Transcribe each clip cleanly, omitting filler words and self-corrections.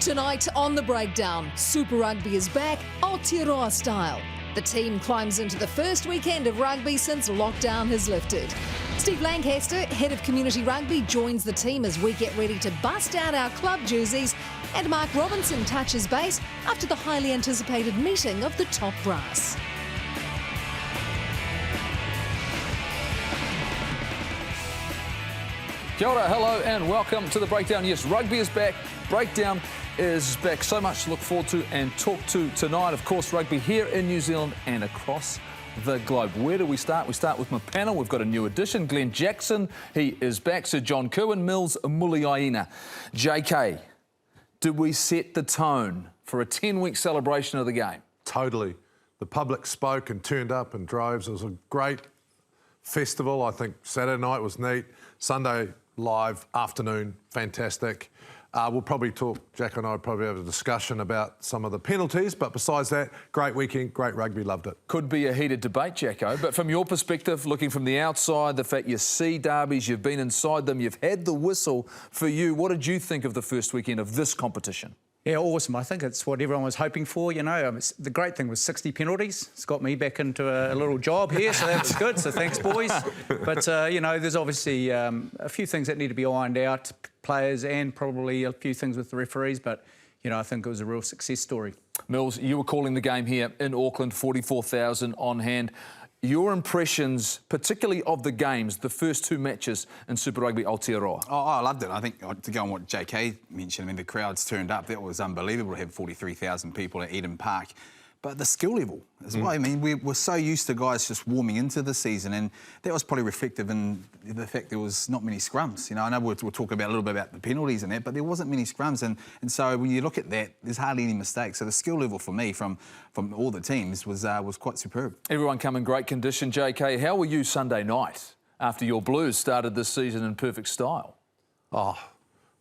Tonight on The Breakdown, Super Rugby is back, Aotearoa style. The team climbs into the first weekend of rugby since lockdown has lifted. Steve Lancaster, head of community rugby, joins the team as we get ready to bust out our club jerseys, and Mark Robinson touches base after the highly anticipated meeting of the top brass. Kia ora, hello and welcome to The Breakdown. Yes, rugby is back. Breakdown is back. So much to look forward to and talk to tonight. Of course, rugby here in New Zealand and across the globe. Where do we start? We start with my panel. We've got a new addition, Glenn Jackson. He is back. Sir John Kirwan, Mills Muliaina. JK, did we set the tone for a 10-week celebration of the game? Totally. The public spoke and turned up in droves. It was a great festival. I think Saturday night was neat. Sunday live, afternoon, fantastic. We'll probably talk, Jack and I will probably have a discussion about some of the penalties, but besides that, great weekend, great rugby, loved it. Could be a heated debate, Jacko, but from your perspective, looking from the outside, the fact you see derbies, you've been inside them, you've had the whistle for you, what did you think of the first weekend of this competition? Yeah, awesome. I think it's what everyone was hoping for, you know. The great thing was 60 penalties. It's got me back into a little job here, so that's good. So thanks, boys. But, you know, there's obviously a few things that need to be ironed out, players and probably a few things with the referees. But, you know, I think it was a real success story. Mills, you were calling the game here in Auckland, 44,000 on hand. Your impressions, particularly of the games, the first two matches in Super Rugby Aotearoa? Oh, I loved it. I think to go on what JK mentioned, I mean, the crowds turned up. That was unbelievable to have 43,000 people at Eden Park. But the skill level as well. I mean, we're so used to guys just warming into the season, and that was probably reflective in the fact there was not many scrums. You know, I know we'll talk about a little bit about the penalties and that, but there wasn't many scrums, and so when you look at that, there's hardly any mistakes. So the skill level for me from all the teams was quite superb. Everyone come in great condition. JK, how were you Sunday night after your Blues started this season in perfect style? Oh,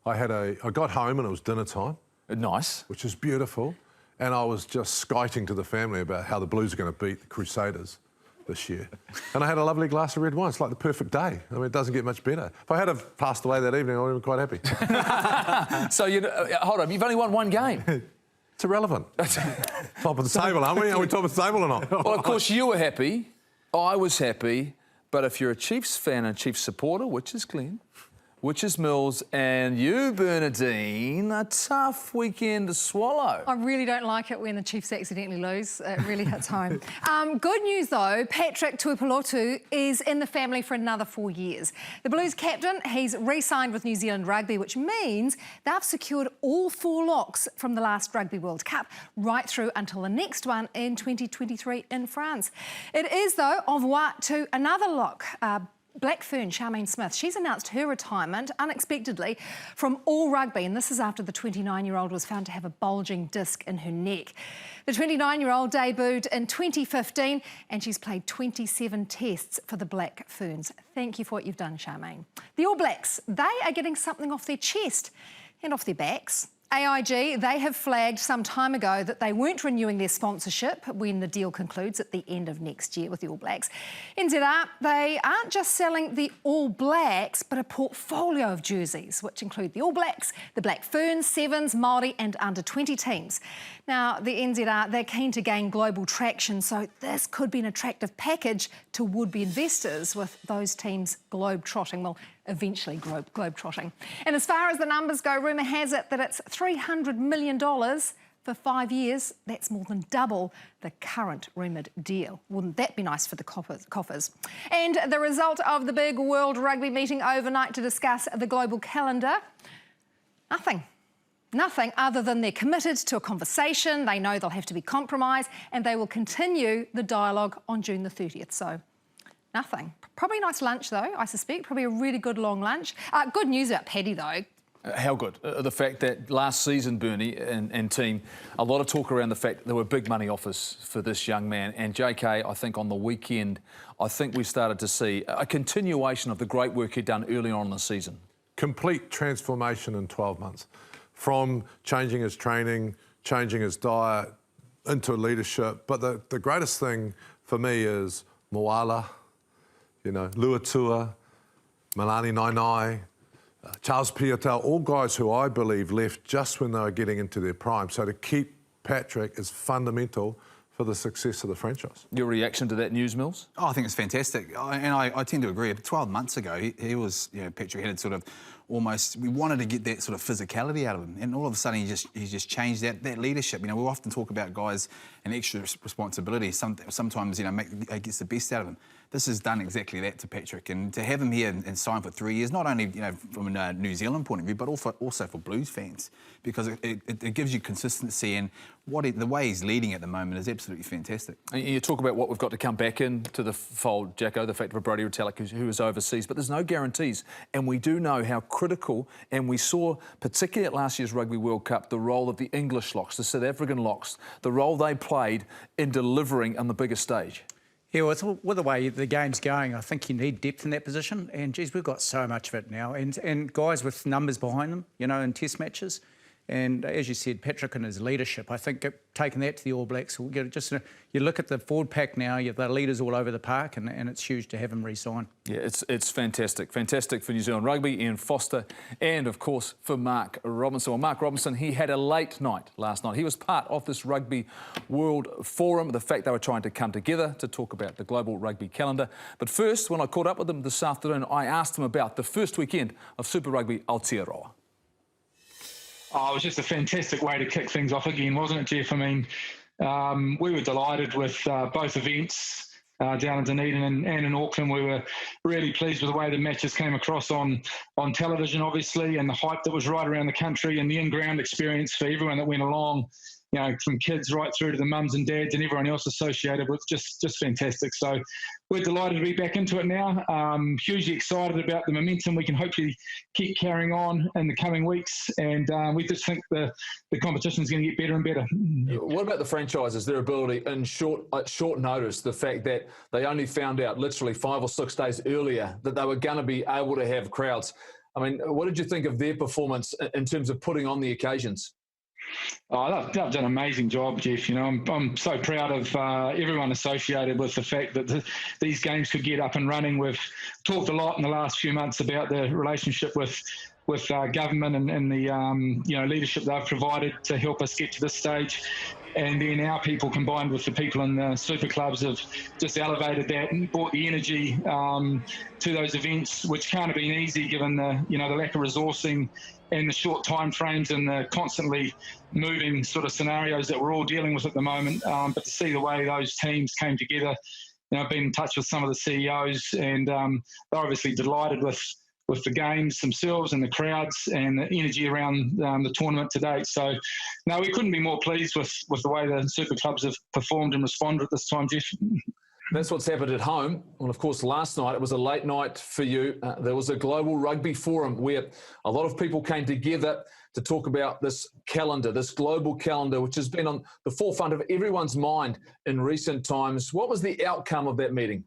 I got home and it was dinner time. Nice. Which is beautiful. And I was just skiting to the family about how the Blues are going to beat the Crusaders this year. And I had a lovely glass of red wine. It's like the perfect day. I mean, it doesn't get much better. If I had have passed away that evening, I would have been quite happy. So, hold on, you've only won one game. It's irrelevant. Top of the table, aren't we? Are we top of the table or not? Well, of course, you were happy. I was happy. But if you're a Chiefs fan and Chiefs supporter, which is Glenn, which is Mills, and you, Bernadine, a tough weekend to swallow. I really don't like it when the Chiefs accidentally lose. It really hits home. Good news, though, Patrick Tuipulotu is in the family for another 4 years. The Blues captain, he's re-signed with New Zealand Rugby, which means they've secured all 4 locks from the last Rugby World Cup, right through until the next one in 2023 in France. It is, though, au revoir to another lock, Black Fern, Charmaine Smith. She's announced her retirement unexpectedly from all rugby, and this is after the 29-year-old was found to have a bulging disc in her neck. The 29-year-old debuted in 2015, and she's played 27 tests for the Black Ferns. Thank you for what you've done, Charmaine. The All Blacks, they are getting something off their chest and off their backs. AIG, they have flagged some time ago that they weren't renewing their sponsorship when the deal concludes at the end of next year with the All Blacks. NZR, they aren't just selling the All Blacks, but a portfolio of jerseys, which include the All Blacks, the Black Ferns, Sevens, Māori and under-20 teams. Now, the NZR, they're keen to gain global traction, so this could be an attractive package to would-be investors with those teams globe-trotting, well, eventually globe-trotting. And as far as the numbers go, rumour has it that it's $300 million for 5 years. That's more than double the current rumoured deal. Wouldn't that be nice for the coffers? And the result of the big World Rugby meeting overnight to discuss the global calendar? Nothing. Nothing other than they're committed to a conversation, they know they'll have to be compromised, and they will continue the dialogue on June the 30th. So, nothing. Probably a nice lunch, though, I suspect. Probably a really good long lunch. Good news about Paddy, though. How good? The fact that last season, Bernie and team, a lot of talk around the fact there were big money offers for this young man. And JK, I think on the weekend, I think we started to see a continuation of the great work he'd done early on in the season. Complete transformation in 12 months. From changing his training, changing his diet, into leadership. But the greatest thing for me is Moala, you know, Luatua, Malani Nainai, Charles Piutau, all guys who I believe left just when they were getting into their prime. So to keep Patrick is fundamental for the success of the franchise. Your reaction to that news, Mills? Oh, I think it's fantastic. I tend to agree. 12 months ago, he was, Patrick had sort of almost, we wanted to get that sort of physicality out of him. And all of a sudden, he just changed that leadership. We often talk about guys and extra responsibility. Sometimes, gets the best out of him. This has done exactly that to Patrick. And to have him here and sign for 3 years, not only, from a New Zealand point of view, but also for Blues fans, because it gives you consistency, and the way he's leading at the moment is absolutely fantastic. And you talk about what we've got to come back into the fold, Jacko, the fact of Brodie Retallick, who is overseas, but there's no guarantees. And we do know how critical, and we saw, particularly at last year's Rugby World Cup, the role of the English locks, the South African locks, the role they played in delivering on the biggest stage. Yeah, with the way the game's going, I think you need depth in that position. And, geez, we've got so much of it now. And guys with numbers behind them, in test matches. And as you said, Patrick and his leadership, I think taking that to the All Blacks, you look at the forward pack now, the leaders all over the park, and it's huge to have him re-sign. Yeah, it's fantastic. Fantastic for New Zealand Rugby, Ian Foster, and, of course, for Mark Robinson. Well, Mark Robinson, he had a late night last night. He was part of this Rugby World Forum, the fact they were trying to come together to talk about the global rugby calendar. But first, when I caught up with him this afternoon, I asked him about the first weekend of Super Rugby Aotearoa. Oh, it was just a fantastic way to kick things off again, wasn't it, Jeff? I mean, we were delighted with both events down in Dunedin and in Auckland. We were really pleased with the way the matches came across on television, obviously, and the hype that was right around the country, and the in-ground experience for everyone that went along, from kids right through to the mums and dads and everyone else associated with, just fantastic. So we're delighted to be back into it now. Hugely excited about the momentum we can hopefully keep carrying on in the coming weeks, and we just think the competition is going to get better and better. What about the franchises, their ability in short notice, the fact that they only found out literally 5 or 6 days earlier that they were going to be able to have crowds? I mean, what did you think of their performance in terms of putting on the occasions? Oh, they've done an amazing job, Jeff. I'm so proud of everyone associated with the fact that these games could get up and running. We've talked a lot in the last few months about the relationship with government and the leadership they've provided to help us get to this stage. And then our people, combined with the people in the super clubs, have just elevated that and brought the energy to those events, which can't have been easy given the lack of resourcing and the short time frames and the constantly moving sort of scenarios that we're all dealing with at the moment. But to see the way those teams came together, I've been in touch with some of the CEOs, and they're obviously delighted with the games themselves and the crowds and the energy around the tournament to date. So, no, we couldn't be more pleased with the way the super clubs have performed and responded at this time, Jeff. That's what's happened at home. Well, of course, last night it was a late night for you. There was a global rugby forum where a lot of people came together to talk about this calendar, this global calendar, which has been on the forefront of everyone's mind in recent times. What was the outcome of that meeting?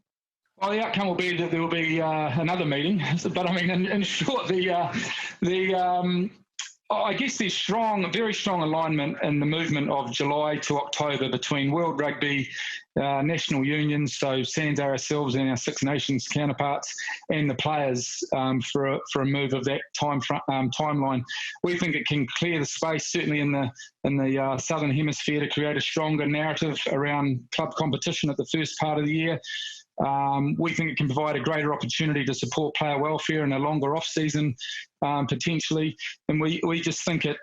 Well, the outcome will be that there will be another meeting. But I mean, in short, I guess there's very strong alignment in the movement of July to October between World Rugby, national unions, so SANS, ourselves and our Six Nations counterparts, and the players for a move of that timeline. We think it can clear the space, certainly in the Southern Hemisphere, to create a stronger narrative around club competition at the first part of the year. We think it can provide a greater opportunity to support player welfare in a longer off-season, potentially. And we just think it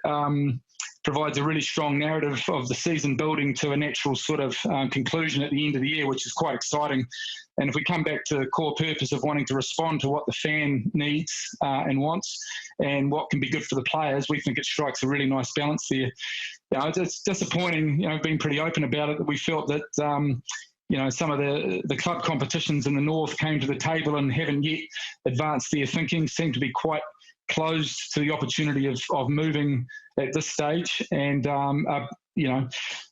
provides a really strong narrative of the season building to a natural sort of conclusion at the end of the year, which is quite exciting. And if we come back to the core purpose of wanting to respond to what the fan needs and wants and what can be good for the players, we think it strikes a really nice balance there. It's disappointing, being pretty open about it, that we felt that some of the club competitions in the north came to the table and haven't yet advanced their thinking, seem to be quite closed to the opportunity of moving at this stage, and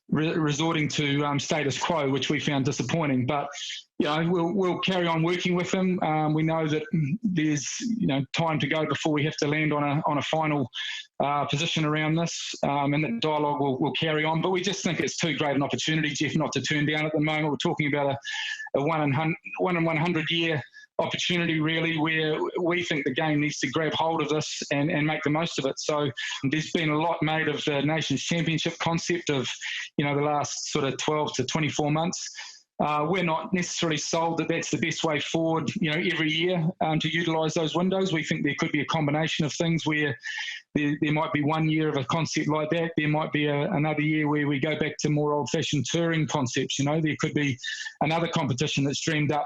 resorting to status quo, which we found disappointing. But we'll carry on working with them. We know that there's time to go before we have to land on a final position around this, and that dialogue will carry on. But we just think it's too great an opportunity, Jeff, not to turn down at the moment. We're talking about a 1 in 100 year opportunity really where we think the game needs to grab hold of this and make the most of it. So there's been a lot made of the Nations Championship concept of, the last sort of 12 to 24 months. We're not necessarily sold that that's the best way forward, every year to utilise those windows. We think there could be a combination of things where there might be 1 year of a concept like that. There might be another year where we go back to more old-fashioned touring concepts. There could be another competition that's dreamed up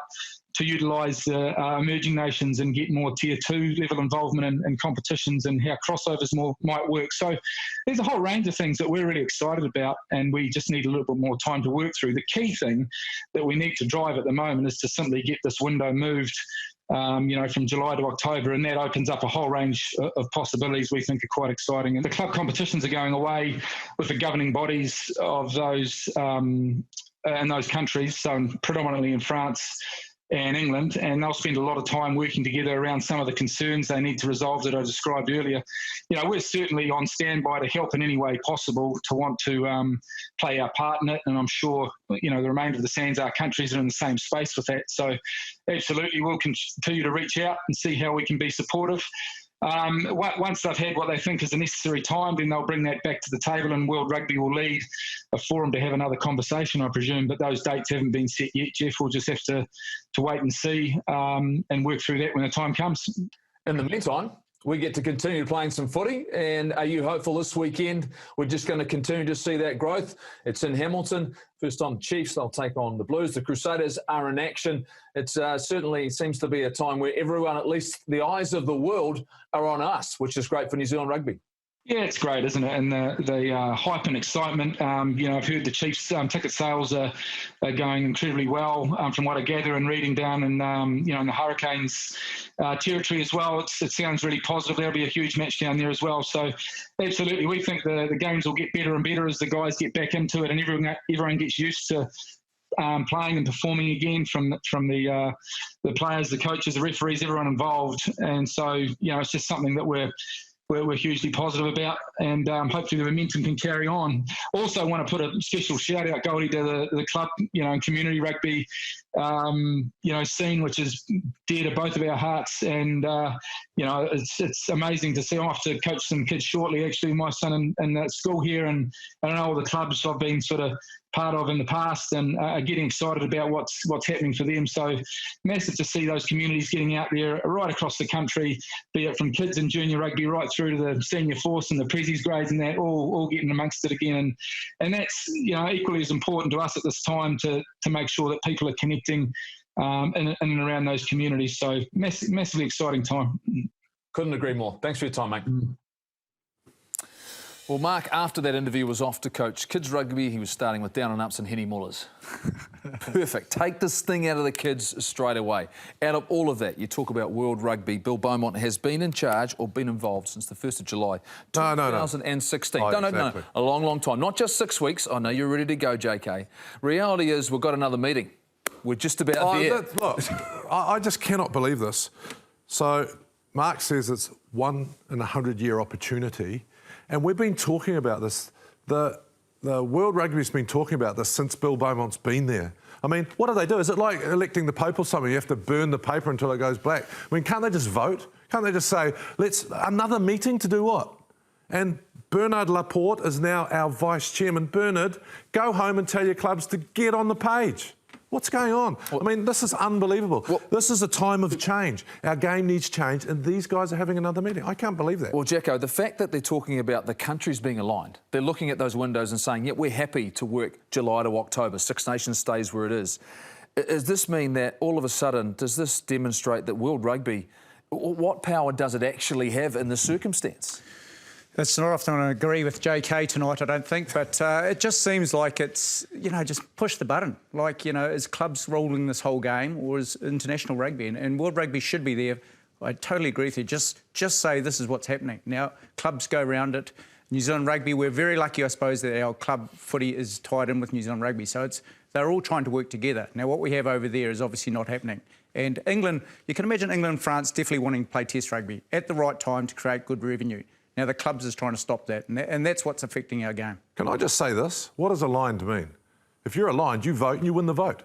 to utilise emerging nations and get more tier 2 level involvement in competitions and how crossovers might work. So there's a whole range of things that we're really excited about, and we just need a little bit more time to work through. The key thing that we need to drive at the moment is to simply get this window moved from July to October, and that opens up a whole range of possibilities we think are quite exciting. And the club competitions are going away with the governing bodies of those in those countries, so predominantly in France and England, and they'll spend a lot of time working together around some of the concerns they need to resolve that I described earlier. We're certainly on standby to help in any way possible, to want to play our part in it, and I'm sure the remainder of the SANZAAR countries are in the same space with that. So absolutely, we'll continue to reach out and see how we can be supportive. Once they've had what they think is the necessary time, then they'll bring that back to the table, and World Rugby will lead a forum to have another conversation, I presume. But those dates haven't been set yet, Jeff. We'll just have to wait and see and work through that when the time comes. In the meantime, we get to continue playing some footy. And are you hopeful this weekend we're just going to continue to see that growth? It's in Hamilton. First time Chiefs, they'll take on the Blues. The Crusaders are in action. It certainly seems to be a time where everyone, at least the eyes of the world, are on us, which is great for New Zealand rugby. Yeah, it's great, isn't it? And the hype and excitement. I've heard the Chiefs' ticket sales are going incredibly well, from what I gather and reading down in the Hurricanes territory as well. It sounds really positive. There'll be a huge match down there as well. So absolutely, we think the games will get better and better as the guys get back into it, and everyone gets used to playing and performing again, from the players, the coaches, the referees, everyone involved. And so it's just something that we're hugely positive about, and hopefully the momentum can carry on. Also want to put a special shout out, Goldie, to the club, and community rugby, scene, which is dear to both of our hearts. And, it's amazing to see. I'm off to coach some kids shortly, actually, my son in school here, and I know all the clubs I've been sort of part of in the past, and are getting excited about what's happening for them. So massive to see those communities getting out there right across the country, be it from kids in junior rugby right through to the senior force and the prezzies grades, and that all getting amongst it again. And that's equally as important to us at this time to make sure that people are connecting in and around those communities. So massively exciting time. Couldn't agree more. Thanks for your time, mate. Well, Mark, after that interview, was off to coach kids rugby. He was starting with down and ups and Henny Mullers. Perfect. Take this thing out of the kids straight away. Out of all of that, you talk about World Rugby. Bill Beaumont has been in charge or been involved since the 1st of July 2016. No. No. A long, long time. Not just 6 weeks. I know you're ready to go, JK. Reality is we've got another meeting. We're just about there. Look, I just cannot believe this. So Mark says it's 1 in 100-year opportunity. And we've been talking about this. The World Rugby's been talking about this since Bill Beaumont's been there. I mean, what do? Is it like electing the Pope or something? You have to burn the paper until it goes black. I mean, can't they just vote? Can't they just say, let's another meeting to do what? And Bernard Laporte is now our vice chairman. Bernard, go home and tell your clubs to get on the page. What's going on? I mean, this is unbelievable. This is a time of change. Our game needs change, and these guys are having another meeting. I can't believe that. Well, Jacko, the fact that they're talking about the countries being aligned, they're looking at those windows and saying, yeah, we're happy to work July to October, Six Nations stays where it is. Does this mean that all of a sudden, does this demonstrate that World Rugby, what power does it actually have in this circumstance? It's not often I agree with JK tonight, I don't think, but it just seems like it's, just push the button. Like, is clubs ruling this whole game, or is international rugby? And World Rugby should be there. I totally agree with you. Just say this is what's happening. Now, clubs go around it. New Zealand Rugby, we're very lucky, I suppose, that our club footy is tied in with New Zealand Rugby. So they're all trying to work together. Now, what we have over there is obviously not happening. And England, you can imagine England and France definitely wanting to play Test rugby at the right time to create good revenue. Now, the clubs is trying to stop that, and that's what's affecting our game. Can I just say this? What does aligned mean? If you're aligned, you vote and you win the vote.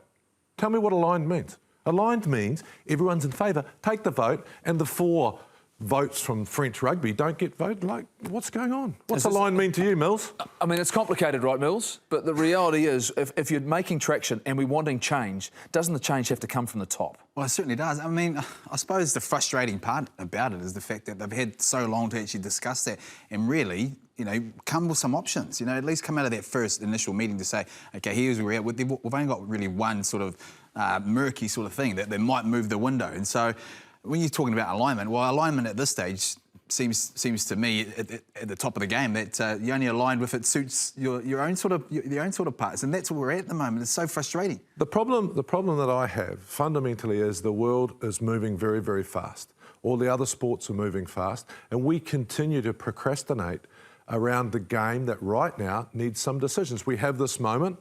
Tell me what aligned means. Aligned means everyone's in favour. Take the vote, and the 4 votes from French rugby don't get voted. Like, what's going on? What's aligned mean to you, Mills? I mean, it's complicated, right, Mills? But the reality is, if you're making traction and we're wanting change, doesn't the change have to come from the top? Well, it certainly does. I mean, I suppose the frustrating part about it is the fact that they've had so long to actually discuss that and really, you know, come with some options. You know, at least come out of that first initial meeting to say, OK, here's where we're at. We've only got really one sort of murky sort of thing that they might move the window. And so when you're talking about alignment, well, alignment at this stage seems to me at the top of the game that you only align if it suits your own sort of parts, and that's where we're at the moment. It's so frustrating. The problem that I have fundamentally is the world is moving very, very fast. All the other sports are moving fast, and we continue to procrastinate around the game that right now needs some decisions. We have this moment,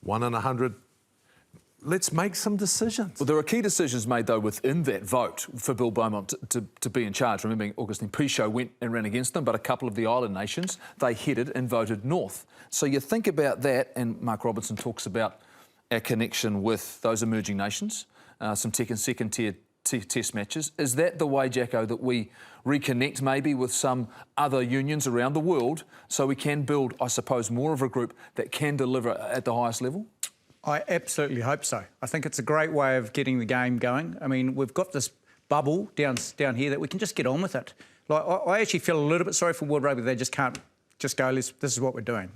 1 in 100. Let's make some decisions. Well, there are key decisions made, though, within that vote for Bill Beaumont to be in charge. Remembering Augustine Pichot went and ran against them, but a couple of the island nations, they headed and voted north. So you think about that, and Mark Robinson talks about our connection with those emerging nations, some second-tier test matches. Is that the way, Jacko, that we reconnect maybe with some other unions around the world so we can build, I suppose, more of a group that can deliver at the highest level? I absolutely hope so. I think it's a great way of getting the game going. I mean, we've got this bubble down here that we can just get on with it. Like, I actually feel a little bit sorry for World Rugby. They just can't just go, this is what we're doing.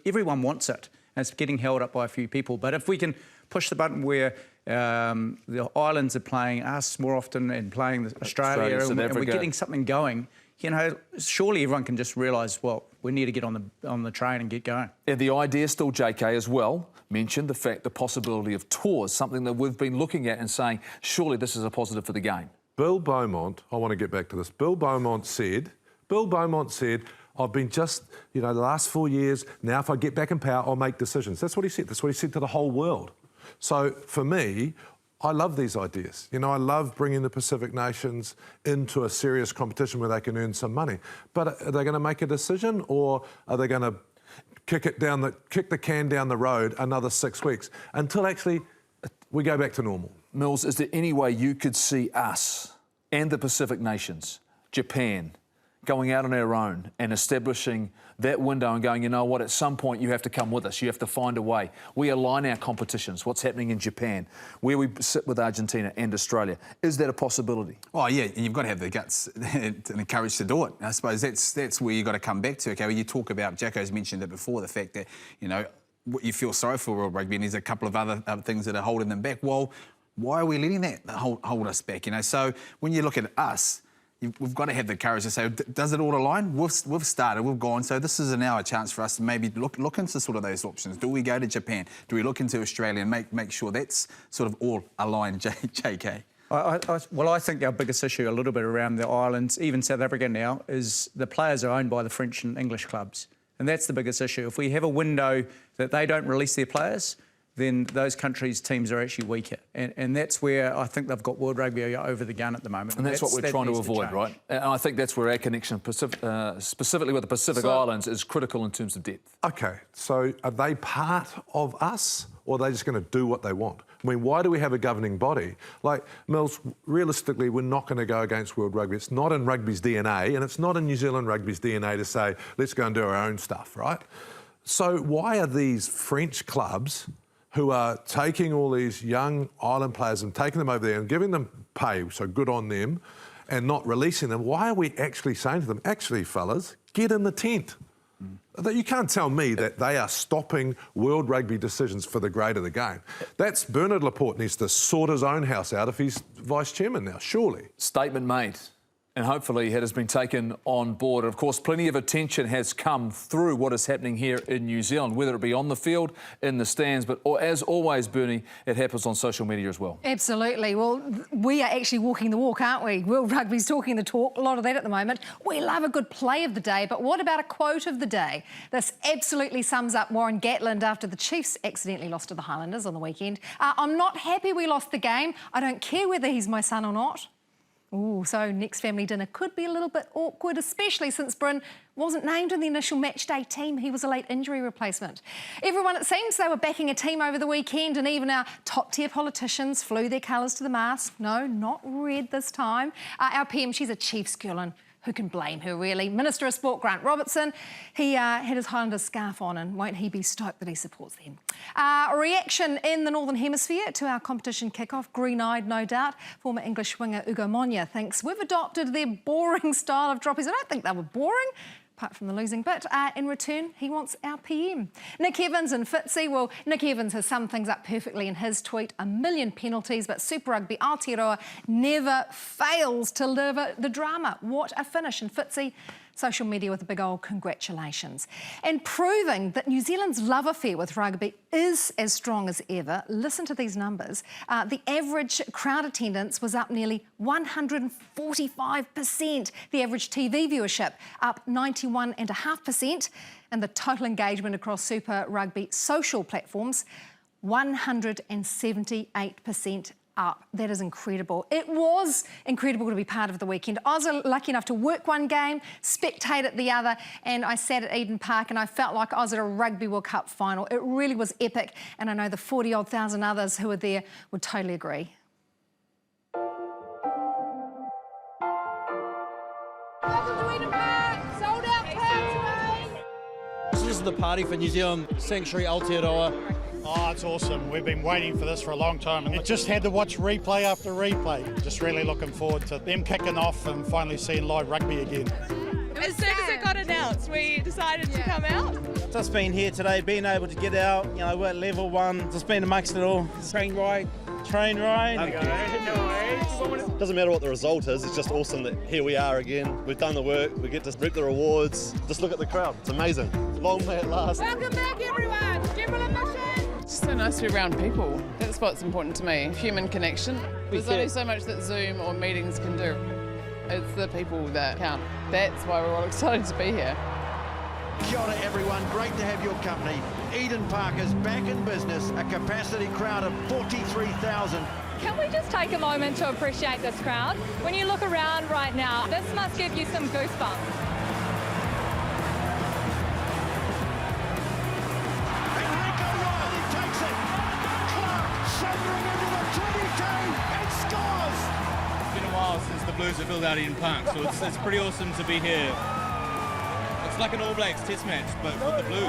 Everyone wants it, and it's getting held up by a few people. But if we can push the button where the islands are playing us more often and playing Australia and we're getting something going, you know, surely everyone can just realise, well, we need to get on the train and get going. And the idea still, JK, as well, mentioned the possibility of tours, something that we've been looking at and saying, surely this is a positive for the game. Bill Beaumont, I want to get back to this. Bill Beaumont said, I've been just, you know, the last 4 years, now if I get back in power, I'll make decisions. That's what he said. That's what he said to the whole world. So for me, I love these ideas. You know, I love bringing the Pacific nations into a serious competition where they can earn some money. But are they going to make a decision, or are they going to kick the can down the road another 6 weeks until actually we go back to normal? Mills, is there any way you could see us and the Pacific nations, Japan, going out on our own and establishing that window and going, you know what, at some point you have to come with us, you have to find a way. We align our competitions, what's happening in Japan, where we sit with Argentina and Australia. Is that a possibility? Oh, yeah, and you've got to have the guts and the courage to do it. I suppose that's where you've got to come back to. Okay, when you talk about, Jacko's mentioned it before, the fact that, you know, you feel sorry for World Rugby and there's a couple of other things that are holding them back. Well, why are we letting that hold us back? You know, so when you look at us, we've got to have the courage to say, does it all align? We've started, we've gone, so this is now a chance for us to maybe look into sort of those options. Do we go to Japan? Do we look into Australia and make sure that's sort of all aligned, JK? Well, I think our biggest issue a little bit around the islands, even South Africa now, is the players are owned by the French and English clubs. And that's the biggest issue. If we have a window that they don't release their players, then those countries' teams are actually weaker. And that's where I think they've got World Rugby over the gun at the moment. And that's what we're trying to avoid, right? And I think that's where our connection, specifically with the Pacific Islands, is critical in terms of depth. OK, so are they part of us, or are they just going to do what they want? I mean, why do we have a governing body? Like, Mills, realistically, we're not going to go against World Rugby. It's not in rugby's DNA, and it's not in New Zealand rugby's DNA to say, let's go and do our own stuff, right? So why are these French clubs who are taking all these young island players and taking them over there and giving them pay, so good on them, and not releasing them, why are we actually saying to them, actually, fellas, get in the tent? You can't tell me that they are stopping World Rugby decisions for the great of the game. That's Bernard Laporte needs to sort his own house out if he's vice chairman now, surely. Statement made. And hopefully it has been taken on board. Of course, plenty of attention has come through what is happening here in New Zealand, whether it be on the field, in the stands, but as always, Bernie, it happens on social media as well. Absolutely. Well, we are actually walking the walk, aren't we? World Rugby's talking the talk, a lot of that at the moment. We love a good play of the day, but what about a quote of the day? This absolutely sums up Warren Gatland after the Chiefs accidentally lost to the Highlanders on the weekend. I'm not happy we lost the game. I don't care whether he's my son or not. Ooh, so next family dinner could be a little bit awkward, especially since Bryn wasn't named in the initial match day team. He was a late injury replacement. Everyone, it seems, they were backing a team over the weekend, and even our top-tier politicians flew their colours to the mast. No, not red this time. Our PM, she's a Chiefs girl, and who can blame her, really? Minister of Sport Grant Robertson, he had his Highlanders scarf on, and won't he be stoked that he supports them? A reaction in the Northern Hemisphere to our competition kick-off, green-eyed, no doubt. Former English winger Ugo Monya thinks we've adopted their boring style of droppies. I don't think they were boring, apart from the losing bit. In return, he wants our PM. Nick Evans and Fitzy. Well, Nick Evans has summed things up perfectly in his tweet. 1 million penalties, but Super Rugby Aotearoa never fails to deliver the drama. What a finish. And Fitzy, social media with a big old congratulations. And proving that New Zealand's love affair with rugby is as strong as ever, listen to these numbers. The average crowd attendance was up nearly 145%. The average TV viewership up 91.5%. And the total engagement across Super Rugby social platforms, 178% up. That is incredible. It was incredible to be part of the weekend. I was lucky enough to work one game, spectate at the other, and I sat at Eden Park and I felt like I was at a Rugby World Cup final. It really was epic, and I know the 40-odd thousand others who were there would totally agree. Welcome to Eden Park, sold out crowd today. This is the party for New Zealand Sanctuary Aotearoa. Oh, it's awesome. We've been waiting for this for a long time. And it just had to watch replay after replay. Just really looking forward to them kicking off and finally seeing live rugby again. As soon as it got announced, we decided to come out. Just been here today, being able to get out, you know, we're at level 1, just been amongst it all. Train ride. Doesn't matter what the result is, it's just awesome that here we are again. We've done the work, we get to reap the rewards. Just look at the crowd, it's amazing. Long may it last. Welcome back, everyone. General admission. It's so nice to be around people. That's what's important to me, human connection. There's only so much that Zoom or meetings can do. It's the people that count. That's why we're all excited to be here. Kia ora everyone, great to have your company. Eden Park is back in business, a capacity crowd of 43,000. Can we just take a moment to appreciate this crowd? When you look around right now, this must give you some goosebumps. Since the Blues have built out Eden Park, so it's pretty awesome to be here. It's like an All Blacks test match, but with the Blues.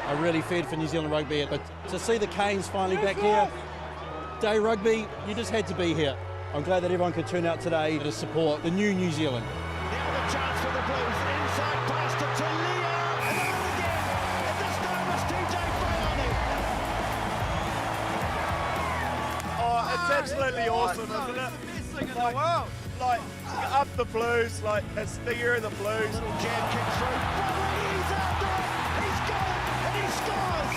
I really feared for New Zealand rugby, but to see the Canes finally back here, day rugby, you just had to be here. I'm glad that everyone could turn out today to support the new New Zealand. Now the chance for the Blues, inside pass to Talia, and on again, and this time it's TJ Fayoni. Oh, it's absolutely awesome, isn't it? Like, up the Blues, like, it's the year of the Blues. Little jab kick through, he's after it, he's got it, and he scores!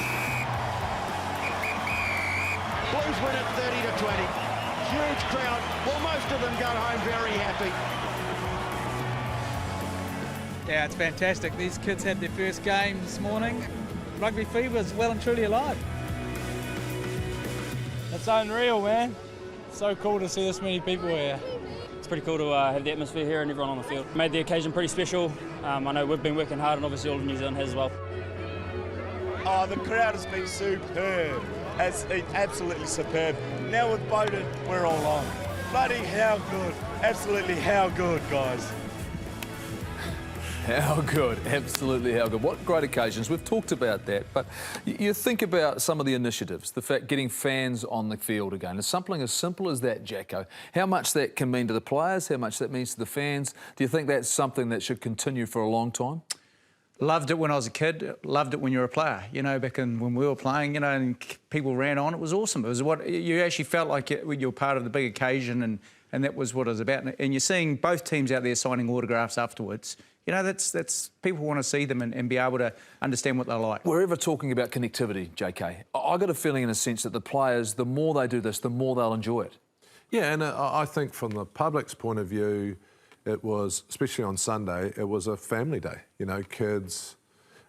Blues win it 30-20. Huge crowd, well, most of them go home very happy. Yeah, it's fantastic. These kids had their first game this morning. Rugby fever is well and truly alive. It's unreal, man. It's so cool to see this many people here. It's pretty cool to have the atmosphere here and everyone on the field. Made the occasion pretty special. I know we've been working hard and obviously all of New Zealand has as well. Oh, the crowd has been superb. It's been absolutely superb. Now with Beauden, we're all on. Bloody how good. Absolutely how good, guys. How good, absolutely how good. What great occasions. We've talked about that, but you think about some of the initiatives, the fact getting fans on the field again. It's something as simple as that, Jacko. How much that can mean to the players, how much that means to the fans. Do you think that's something that should continue for a long time? Loved it when I was a kid, loved it when you were a player. You know, back in when we were playing, you know, and people ran on, it was awesome. It was what you actually felt like you were part of the big occasion, and that was what it was about. And you're seeing both teams out there signing autographs afterwards. You know, that's people want to see them and be able to understand what they're like. We're ever talking about connectivity, JK. I got a feeling in a sense that the players, the more they do this, the more they'll enjoy it. Yeah, and I think from the public's point of view, it was, especially on Sunday, it was a family day. You know, kids,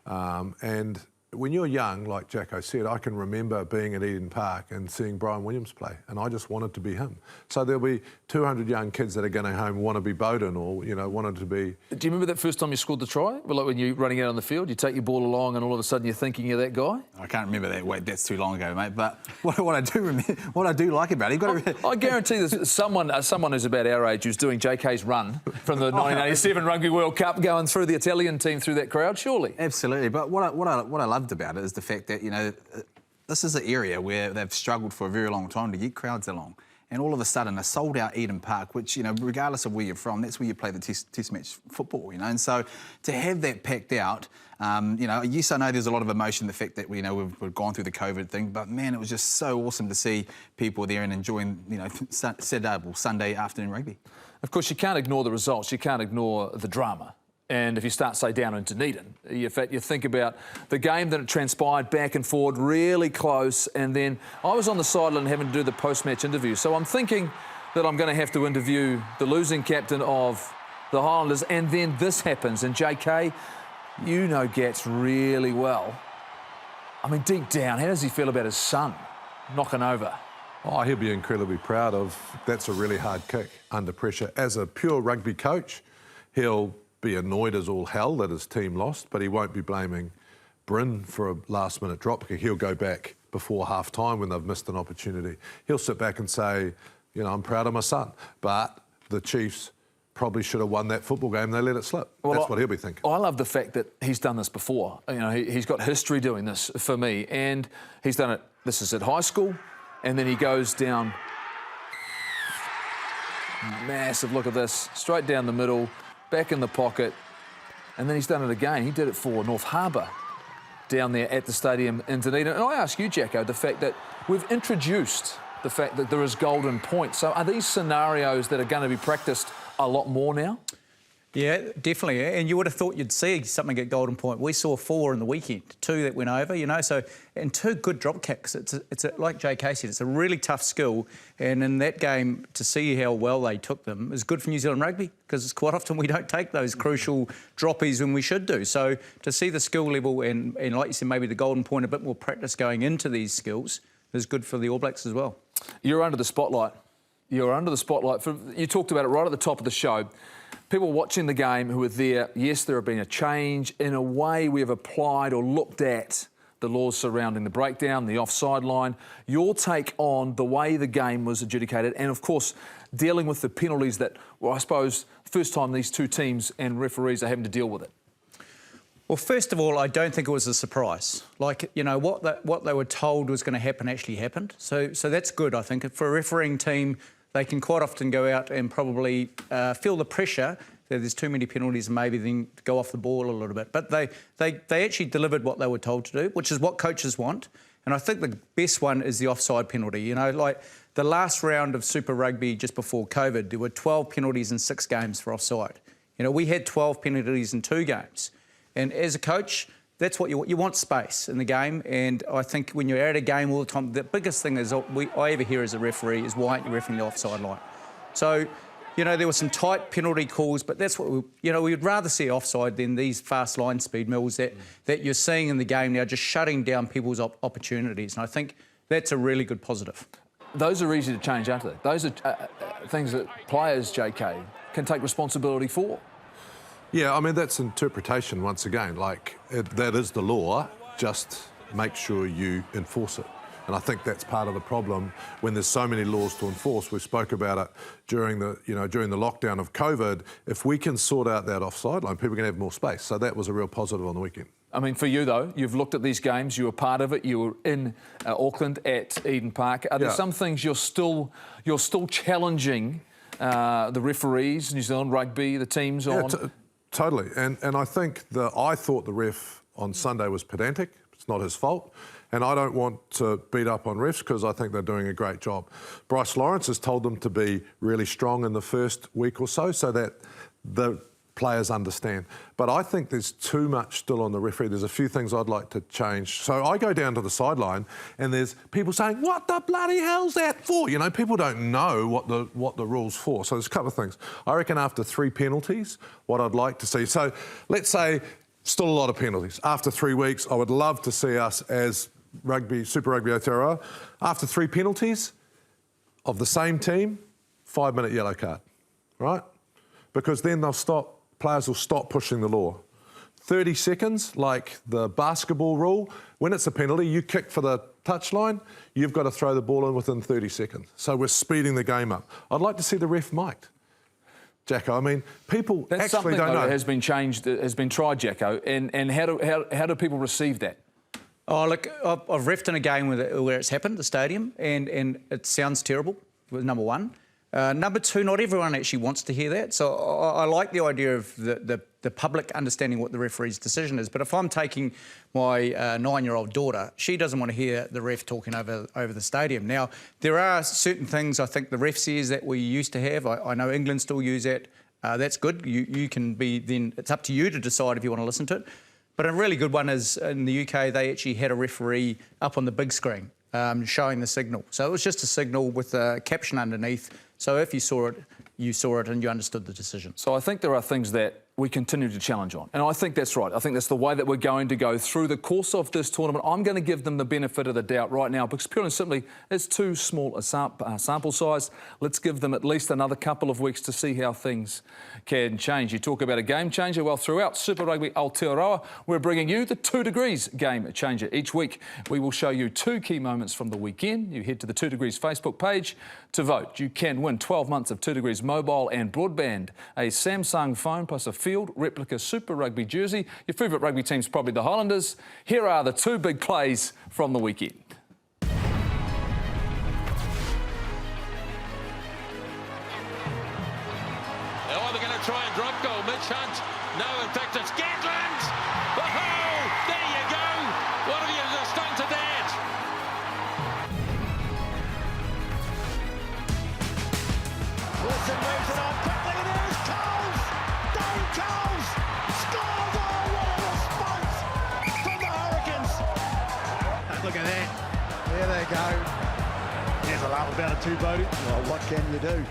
and when you're young, like Jacko said, I can remember being at Eden Park and seeing Brian Williams play, and I just wanted to be him. So there'll be 200 young kids that are going home want to be Beauden or, wanted to be... Do you remember that first time you scored the try? Well, like when you're running out on the field, you take your ball along and all of a sudden you're thinking you're that guy? I can't remember that. Wait, that's too long ago, mate. But what I do remember, what I do like about it... I guarantee there's someone who's about our age who's doing JK's run from the 1987 Rugby World Cup going through the Italian team through that crowd, surely. Absolutely. But what I loved about it is the fact that, this is an area where they've struggled for a very long time to get crowds along. And all of a sudden, a sold-out Eden Park, which, regardless of where you're from, that's where you play the test match football, And so to have that packed out, yes, I know there's a lot of emotion, the fact that, we've gone through the COVID thing, but, man, it was just so awesome to see people there and enjoying, Sunday afternoon rugby. Of course, you can't ignore the results. You can't ignore the drama. And if you start, say, down in Dunedin, you think about the game that it transpired back and forward, really close, and then I was on the sideline having to do the post-match interview. So I'm thinking that I'm going to have to interview the losing captain of the Highlanders, and then this happens. And JK, Gats really well. I mean, deep down, how does he feel about his son knocking over? Oh, he'll be incredibly proud of. That's a really hard kick under pressure. As a pure rugby coach, he'll be annoyed as all hell that his team lost, but he won't be blaming Bryn for a last-minute drop kick. He'll go back before half-time when they've missed an opportunity. He'll sit back and say, I'm proud of my son, but the Chiefs probably should have won that football game. They let it slip. Well, that's what he'll be thinking. I love the fact that he's done this before. He's got history doing this for me, and he's done it. This is at high school, and then he goes down. Massive look at this, straight down the middle, back in the pocket, and then he's done it again. He did it for North Harbour down there at the stadium in Dunedin. And I ask you, Jacko, the fact that we've introduced the fact that there is golden points. So are these scenarios that are going to be practised a lot more now? Yeah, definitely. And you would have thought you'd see something at Golden Point. We saw 4 in the weekend, 2 that went over, So, and 2 good drop kicks. It's like JK said, it's a really tough skill. And in that game, to see how well they took them is good for New Zealand rugby, because quite often we don't take those crucial droppies when we should do. So to see the skill level and like you said, maybe the Golden Point, a bit more practice going into these skills is good for the All Blacks as well. You're under the spotlight. You're under the spotlight. You talked about it right at the top of the show. People watching the game who were there, yes, there have been a change. In a way, we have applied or looked at the laws surrounding the breakdown, the offside line. Your take on the way the game was adjudicated and, of course, dealing with the penalties that, well, I suppose, first time these two teams and referees are having to deal with it. Well, first of all, I don't think it was a surprise. Like, what they were told was going to happen actually happened. So that's good, I think. For a refereeing team, they can quite often go out and probably feel the pressure that there's too many penalties and maybe then go off the ball a little bit. But they actually delivered what they were told to do, which is what coaches want. And I think the best one is the offside penalty. Like the last round of Super Rugby just before COVID, there were 12 penalties in 6 games for offside. We had 12 penalties in 2 games. And as a coach, that's what you want space in the game. And I think when you're at a game all the time, the biggest thing is I ever hear as a referee is, why aren't you refereeing the offside line? So, there were some tight penalty calls, but that's what we'd rather see offside than these fast line speed mills that you're seeing in the game now, just shutting down people's opportunities. And I think that's a really good positive. Those are easy to change, aren't they? Those are things that players, JK, can take responsibility for. Yeah, I mean, that's interpretation once again. That is the law, just make sure you enforce it. And I think that's part of the problem when there's so many laws to enforce. We spoke about it during the lockdown of COVID. If we can sort out that offside line, people can have more space. So that was a real positive on the weekend. I mean, for you, though, you've looked at these games, you were part of it, you were in Auckland at Eden Park. Are there some things you're still challenging the referees, New Zealand Rugby, the teams on? Totally. And I thought the ref on Sunday was pedantic. It's not his fault. And I don't want to beat up on refs because I think they're doing a great job. Bryce Lawrence has told them to be really strong in the first week or so that the players understand. But I think there's too much still on the referee. There's a few things I'd like to change. So I go down to the sideline and there's people saying, what the bloody hell's that for? People don't know what the rule's for. So there's a couple of things. I reckon after 3 penalties, what I'd like to see. So let's say still a lot of penalties. After 3 weeks, I would love to see us as Super Rugby Aotearoa, after 3 penalties of the same team, 5-minute yellow card, right? Because then players will stop pushing the law. 30 seconds, like the basketball rule, when it's a penalty, you kick for the touchline, you've got to throw the ball in within 30 seconds. So we're speeding the game up. I'd like to see the ref mic'd. Jacko, I mean, people That's actually don't know. That has been changed, has been tried, Jacko, and how do people receive that? Oh, look, I've reffed in a game where it's happened, the stadium, and it sounds terrible, number one. Number two, not everyone actually wants to hear that. So I like the idea of the public understanding what the referee's decision is. But if I'm taking my 9-year-old daughter, she doesn't want to hear the ref talking over the stadium. Now, there are certain things I think the ref says that we used to have. I know England still use that. That's good. You can be then, it's up to you to decide if you want to listen to it. But a really good one is in the UK, they actually had a referee up on the big screen showing the signal. So it was just a signal with a caption underneath. So if you saw it and you understood the decision. So I think there are things that we continue to challenge on. And I think that's right. I think that's the way that we're going to go through the course of this tournament. I'm going to give them the benefit of the doubt right now because purely and simply, it's too small a sample size. Let's give them at least another couple of weeks to see how things can change. You talk about a game changer. Well, throughout Super Rugby Aotearoa, we're bringing you the 2 Degrees game changer. Each week, we will show you 2 key moments from the weekend. You head to the 2 Degrees Facebook page to vote. You can win 12 months of 2 Degrees mobile and broadband, a Samsung phone plus a field replica Super Rugby jersey. Your favourite rugby team's probably the Highlanders. Here are the 2 big plays from the weekend. Now are they going to try and drop goal? Mitch Hunt. No, in fact it's Gatland. Oh, there you go. What have you just done to that? Wilson moves it on quickly. There's Coles. Dave Coles scores. Oh, what a response from the Hurricanes. Look at that. There they go. There's a laugh about it too, Beauden. Well, what can you do?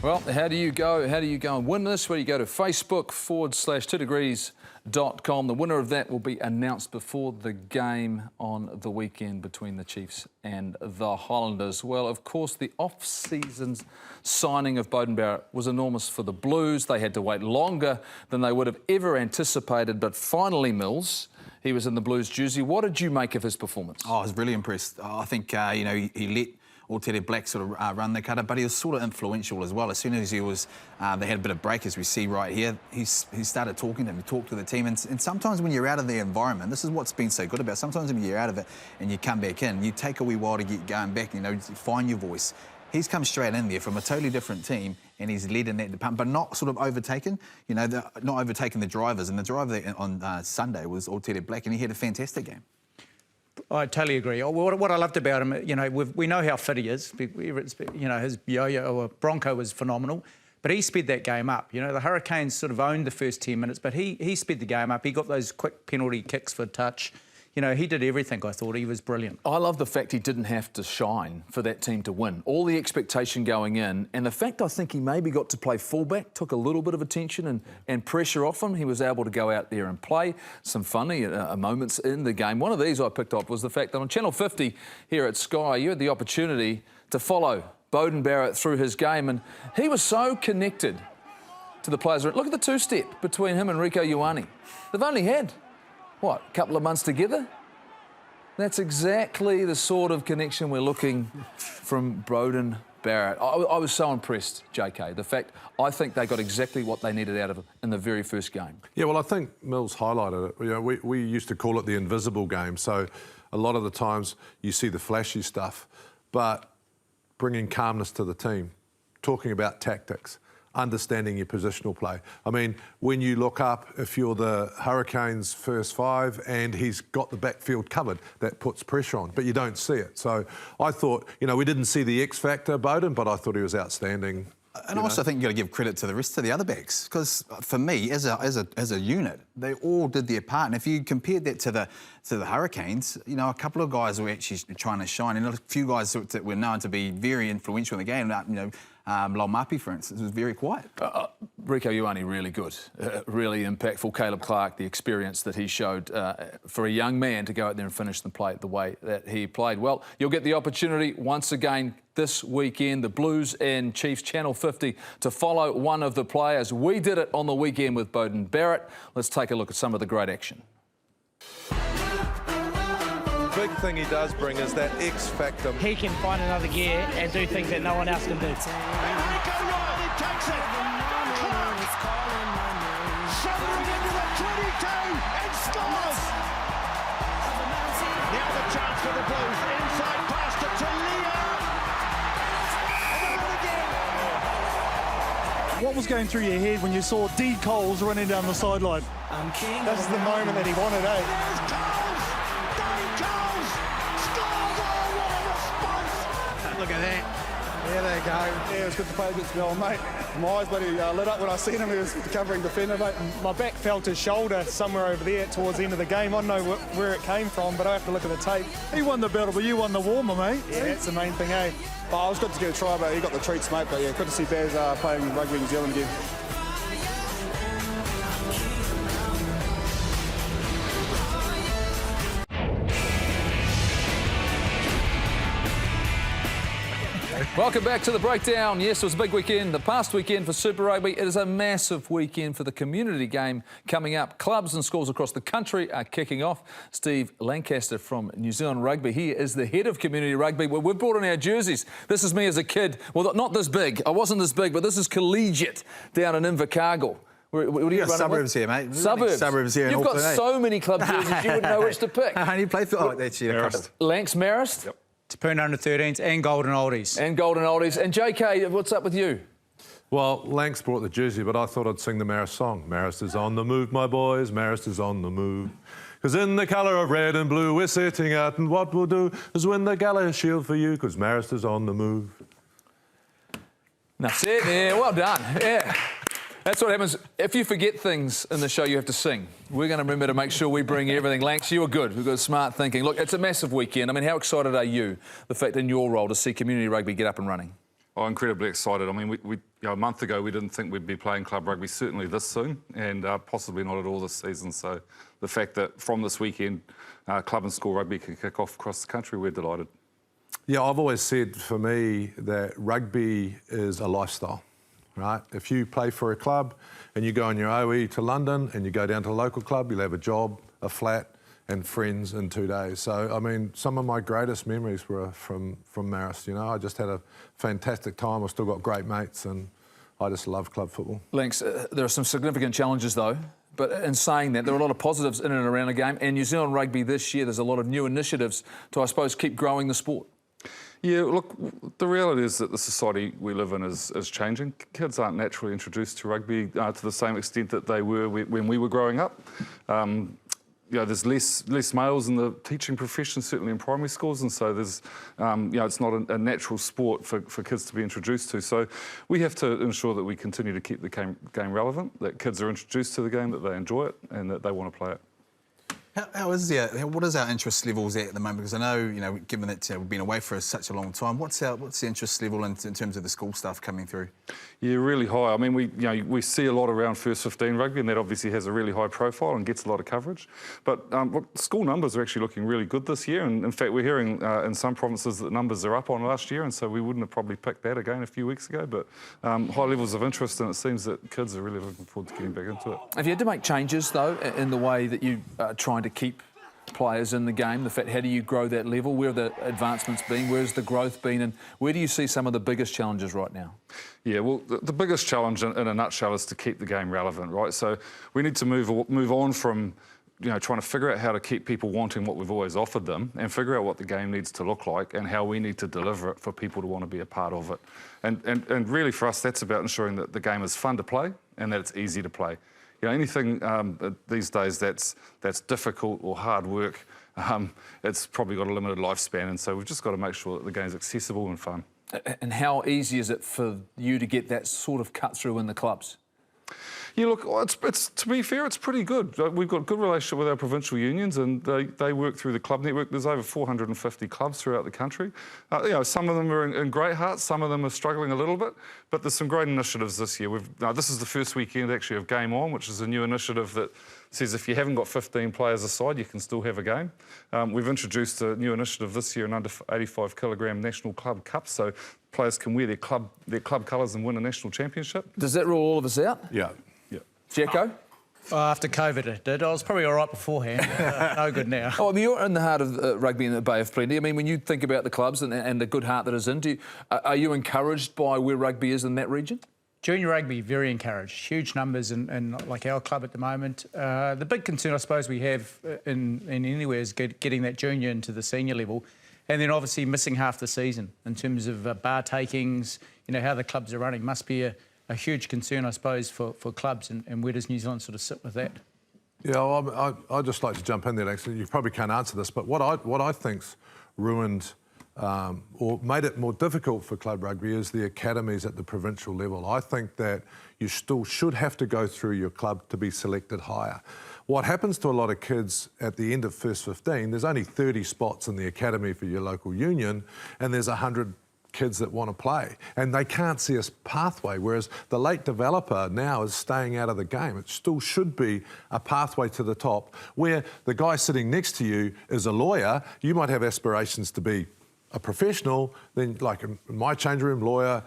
Well, how do you go? How do you go and win this? Well, you go to Facebook.com/2degrees.com. The winner of that will be announced before the game on the weekend between the Chiefs and the Highlanders. Well, of course, the off-season signing of Beauden Barrett was enormous for the Blues. They had to wait longer than they would have ever anticipated, but finally, Mills, he was in the Blues jersey. What did you make of his performance? Oh, I was really impressed. I think, he let Aotearoa Black sort of run the cutter, but he was sort of influential as well. As soon as he was, they had a bit of break, as we see right here, he started talking to them, he talked to the team. And sometimes when you're out of the environment, this is what's been so good about, sometimes when you're out of it and you come back in, you take a wee while to get going back, find your voice. He's come straight in there from a totally different team and he's led in that department, but not sort of overtaken, not overtaking the drivers. And the driver on Sunday was Aotearoa Black and he had a fantastic game. I totally agree. What I loved about him, we know how fit he is. His yo-yo or Bronco was phenomenal, but he sped that game up. The Hurricanes sort of owned the first 10 minutes, but he sped the game up. He got those quick penalty kicks for touch. He did everything, I thought. He was brilliant. I love the fact he didn't have to shine for that team to win. All the expectation going in, and the fact I think he maybe got to play fullback, took a little bit of attention and pressure off him. He was able to go out there and play some funny moments in the game. One of these I picked up was the fact that on Channel 50 here at Sky, you had the opportunity to follow Beauden Barrett through his game, and he was so connected to the players. Look at the two-step between him and Rieko Ioane. They've only had a couple of months together? That's exactly the sort of connection we're looking from Beauden Barrett. I was so impressed, JK. The fact, I think they got exactly what they needed out of it in the very first game. Yeah, well, I think Mills highlighted it. We used to call it the invisible game. So a lot of the times you see the flashy stuff, but bringing calmness to the team, talking about tactics, understanding your positional play. I mean, when you look up, if you're the Hurricanes' first 5 and he's got the backfield covered, that puts pressure on, but you don't see it. So I thought, we didn't see the X factor, Beauden, but I thought he was outstanding. And I also think you've got to give credit to the rest of the other backs, because for me, as a unit, they all did their part. And if you compared that to the Hurricanes, a couple of guys were actually trying to shine, and a few guys that were known to be very influential in the game. Laumapi, for instance, was very quiet. Rico Ioane, really good, really impactful. Caleb Clark, the experience that he showed for a young man to go out there and finish the play the way that he played. Well, you'll get the opportunity once again this weekend, the Blues and Chiefs Channel 50, to follow one of the players. We did it on the weekend with Beauden Barrett. Let's take a look at some of the great action. Big thing he does bring is that X factor. He can find another gear and do things that no one else can do. And Rico Riley takes it. Clark shouldering into the 22 and scores. Now the chance for the Blues. Inside pass to Talia. And again. What was going through your head when you saw D. Coles running down the sideline? This is the moment that he wanted, eh? There's Coles. Dave Coles scores. Oh, what a response. Look at that. There they go. Yeah, it was good to play against my old mate. My eyes bloody lit up when I seen him. He was covering defender, mate. My back felt his shoulder somewhere over there towards the end of the game. I don't know where it came from, but I have to look at the tape. He won the battle, but you won the warmer, mate. Yeah, that's the main thing, eh? Oh, it was good to get a try, but he got the treats, mate. But yeah, good to see Baz playing rugby in New Zealand again. Welcome back to the breakdown. Yes, it was a big weekend, the past weekend for Super Rugby. It is a massive weekend for the community game coming up. Clubs and schools across the country are kicking off. Steve Lancaster from New Zealand Rugby, he is the head of community rugby. Well, we've brought in our jerseys. This is me as a kid. Well, not this big. I wasn't this big, but this is collegiate down in Invercargill. What do you suburbs here, mate. Suburbs here. You've got so many club jerseys, you wouldn't know which to pick. How do you play for? Oh, that's Marist. Lancs Marist. Yep. Tapoon under-13s and Golden Oldies. And Golden Oldies. And JK, what's up with you? Well, Lanks brought the jersey, but I thought I'd sing the Marist song. Marist is on the move, my boys, Marist is on the move. Because in the colour of red and blue we're setting out, and what we'll do is win the Gala Shield for you, because Marist is on the move. That's it. Yeah, well done. Yeah. That's what happens. If you forget things in the show, you have to sing. We're going to remember to make sure we bring everything. Lanks, you were good. We've got smart thinking. Look, it's a massive weekend. I mean, how excited are you, the fact in your role, to see community rugby get up and running? Oh, incredibly excited. I mean, a month ago, we didn't think we'd be playing club rugby certainly this soon, and possibly not at all this season. So the fact that from this weekend, club and school rugby can kick off across the country, we're delighted. Yeah, I've always said for me that rugby is a lifestyle. Right? If you play for a club and you go on your OE to London and you go down to a local club, you'll have a job, a flat and friends in 2 days. So, I mean, some of my greatest memories were from Marist, you know. I just had a fantastic time. I've still got great mates and I just love club football. Lanks, there are some significant challenges though. But in saying that, there are a lot of positives in and around the game. And New Zealand Rugby this year, there's a lot of new initiatives to, I suppose, keep growing the sport. Yeah, look, the reality is that the society we live in is changing. Kids aren't naturally introduced to rugby to the same extent that they were when we were growing up. You know, there's less males in the teaching profession, certainly in primary schools, and so there's, you know, it's not a natural sport for kids to be introduced to. So we have to ensure that we continue to keep the game relevant, that kids are introduced to the game, that they enjoy it, and that they want to play it. What is our interest levels at the moment? Because I know, you know, given that we've been away for such a long time, what's the interest level in terms of the school stuff coming through? Yeah, really high. I mean, we see a lot around first 15 rugby, and that obviously has a really high profile and gets a lot of coverage. But look, school numbers are actually looking really good this year, and in fact, we're hearing in some provinces that numbers are up on last year, and so we wouldn't have probably picked that again a few weeks ago. But high levels of interest, and it seems that kids are really looking forward to getting back into it. Have you had to make changes though in the way that you are trying to keep players in the game? The fact, how do you grow that level? Where have the advancements been? Where's the growth been? And where do you see some of the biggest challenges right now? Yeah, well, the biggest challenge in a nutshell is to keep the game relevant, right? So we need to move on from, you know, trying to figure out how to keep people wanting what we've always offered them and figure out what the game needs to look like and how we need to deliver it for people to want to be a part of it. And really for us, that's about ensuring that the game is fun to play and that it's easy to play. You know, anything these days that's difficult or hard work, it's probably got a limited lifespan, and so we've just got to make sure that the game's accessible and fun. And how easy is it for you to get that sort of cut through in the clubs? Yeah, look, it's to be fair, it's pretty good. We've got a good relationship with our provincial unions, and they work through the club network. There's over 450 clubs throughout the country. Some of them are in great hearts, some of them are struggling a little bit, but there's some great initiatives this year. This is the first weekend actually of Game On, which is a new initiative that says if you haven't got 15 players aside, you can still have a game. We've introduced a new initiative this year, an under 85 kilogram national club cup, so players can wear their club colours and win a national championship. Does that rule all of us out? Yeah. Jacko? After COVID it did. I was probably all right beforehand. No good now. Oh, I mean, you're in the heart of rugby in the Bay of Plenty. I mean, when you think about the clubs and the good heart that is in, are you encouraged by where rugby is in that region? Junior rugby, very encouraged. Huge numbers in like our club at the moment. The big concern I suppose we have in anywhere is getting that junior into the senior level, and then obviously missing half the season in terms of bar takings, how the clubs are running must be a huge concern, I suppose, for clubs, and where does New Zealand sort of sit with that? Yeah, well, I'd just like to jump in there, actually. You probably can't answer this, but what I think's ruined or made it more difficult for club rugby is the academies at the provincial level. I think that you still should have to go through your club to be selected higher. What happens to a lot of kids at the end of first 15, there's only 30 spots in the academy for your local union, and there's 100 kids that want to play, and they can't see a pathway, whereas the late developer now is staying out of the game. It still should be a pathway to the top where the guy sitting next to you is a lawyer. You might have aspirations to be a professional, then like in my change room, lawyer,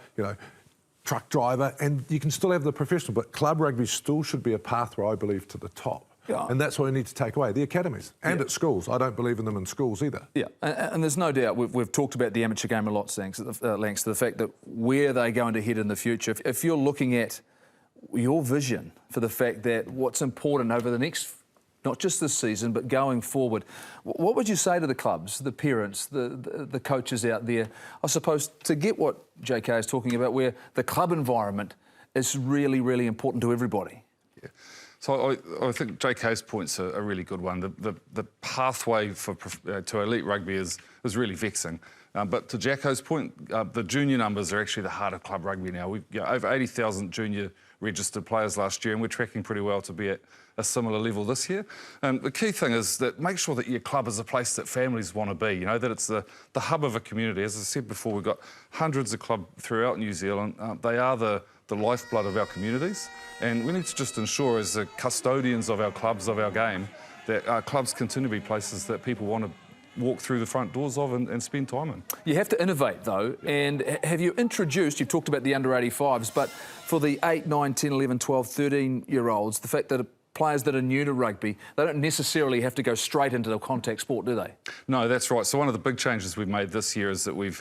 truck driver, and you can still have the professional, but club rugby still should be a pathway, I believe, to the top. Yeah. And that's what we need to take away, the academies. And at schools. I don't believe in them in schools either. Yeah, and there's no doubt, we've talked about the amateur game a lot, thanks to the fact that where they're going to head in the future. If you're looking at your vision for the fact that what's important over the next, not just this season, but going forward, what would you say to the clubs, the parents, the coaches out there, I suppose, to get what JK is talking about, where the club environment is really, really important to everybody? Yeah. So I think JK's point's a really good one. The pathway to elite rugby is really vexing. But to Jacko's point, the junior numbers are actually the heart of club rugby now. We've over 80,000 junior registered players last year, and we're tracking pretty well to be at a similar level this year. The key thing is that make sure that your club is a place that families want to be, that it's the hub of a community. As I said before, we've got hundreds of clubs throughout New Zealand. They are the lifeblood of our communities, and we need to just ensure, as the custodians of our clubs, of our game, that our clubs continue to be places that people want to walk through the front doors of and spend time in. You have to innovate, though, and have you introduced, you've talked about the under-85s, but for the 8, 9, 10, 11, 12, 13-year-olds, the fact that players that are new to rugby, they don't necessarily have to go straight into the contact sport, do they? No, that's right. So one of the big changes we've made this year is that we've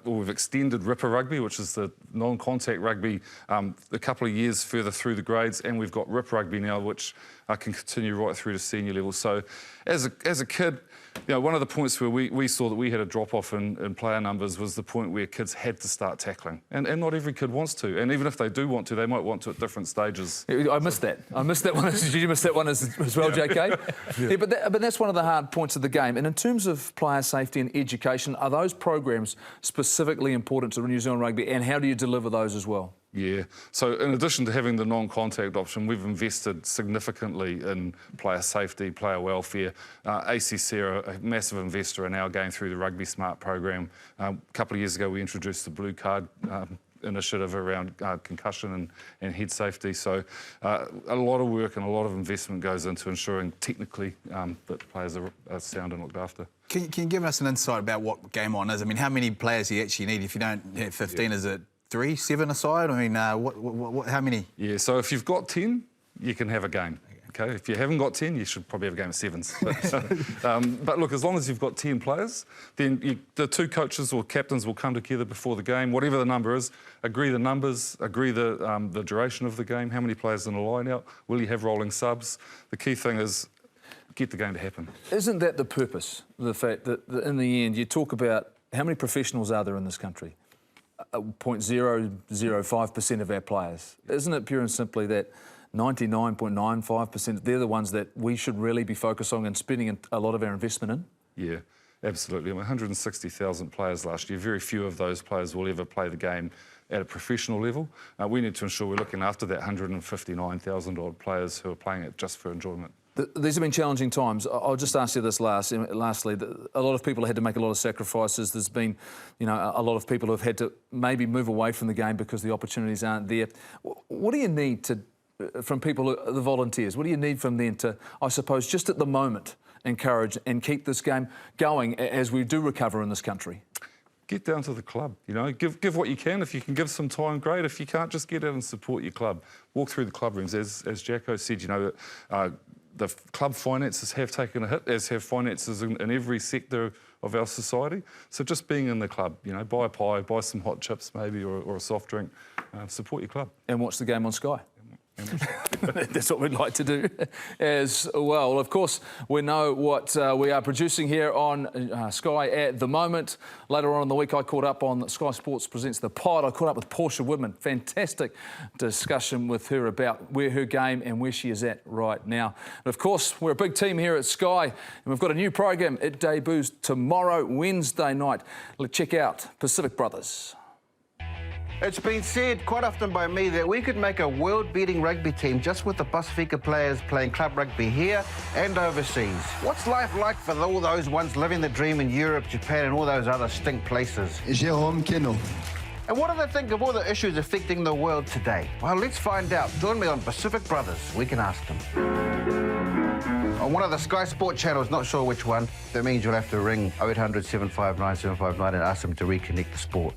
we've extended Ripper Rugby, which is the non-contact rugby, a couple of years further through the grades, and we've got Rip Rugby now, which can continue right through to senior level. So as a kid, one of the points where we saw that we had a drop-off in player numbers was the point where kids had to start tackling. And not every kid wants to. And even if they do want to, they might want to at different stages. I missed that. I missed that one. Did you miss that one as well, JK? Yeah, but that's one of the hard points of the game. And in terms of player safety and education, are those programs specifically important to New Zealand rugby, and how do you deliver those as well? Yeah. So in addition to having the non-contact option, we've invested significantly in player safety, player welfare. ACC are a massive investor in our Going Through the Rugby Smart program. A couple of years ago, we introduced the Blue Card initiative around concussion and head safety. So a lot of work and a lot of investment goes into ensuring technically that players are sound and looked after. Can you give us an insight about what Game On is? I mean, how many players do you actually need? If you don't have 15, is it 3, 7 aside? I mean, how many? Yeah, so if you've got 10, you can have a game. Okay, if you haven't got 10, you should probably have a game of sevens. But look, as long as you've got 10 players, then the two coaches or captains will come together before the game, whatever the number is, agree the numbers, agree the duration of the game, how many players in a line-out, will you have rolling subs? The key thing is get the game to happen. Isn't that the purpose, the fact that in the end you talk about how many professionals are there in this country? 0.005% of our players. Isn't it pure and simply that 99.95%, they're the ones that we should really be focused on and spending a lot of our investment in? Yeah. Absolutely. I mean, 160,000 players last year. Very few of those players will ever play the game at a professional level. We need to ensure we're looking after that 159,000 odd players who are playing it just for enjoyment. These have been challenging times. I'll just ask you this lastly. A lot of people have had to make a lot of sacrifices. There's been, you know, a lot of people who have had to maybe move away from the game because the opportunities aren't there. What do you need from people, the volunteers? What do you need from them to, I suppose, just at the moment, encourage and keep this game going as we do recover in this country? Get down to the club, you know, give what you can. If you can give some time, great. If you can't, just get out and support your club. Walk through the club rooms. As Jacko said, you know, the club finances have taken a hit, as have finances in every sector of our society. So just being in the club, you know, buy a pie, buy some hot chips maybe, or a soft drink, support your club. And watch the game on Sky. That's what we'd like to do as well. Of course, we know what we are producing here on Sky at the moment. Later on in the week, I caught up on Sky Sports Presents The Pod. I caught up with Portia Woodman. Fantastic discussion with her about where her game and where she is at right now. And of course, we're a big team here at Sky, and we've got a new program. It debuts tomorrow, Wednesday night. Let's check out Pacific Brothers. It's been said quite often by me that we could make a world-beating rugby team just with the Pasifika players playing club rugby here and overseas. What's life like for all those ones living the dream in Europe, Japan and all those other stink places? Jérôme Keno. And what do they think of all the issues affecting the world today? Well, let's find out. Join me on Pacific Brothers. We can ask them. On one of the Sky Sport channels, not sure which one. That means you'll have to ring 0800 759 759 and ask them to reconnect the sport.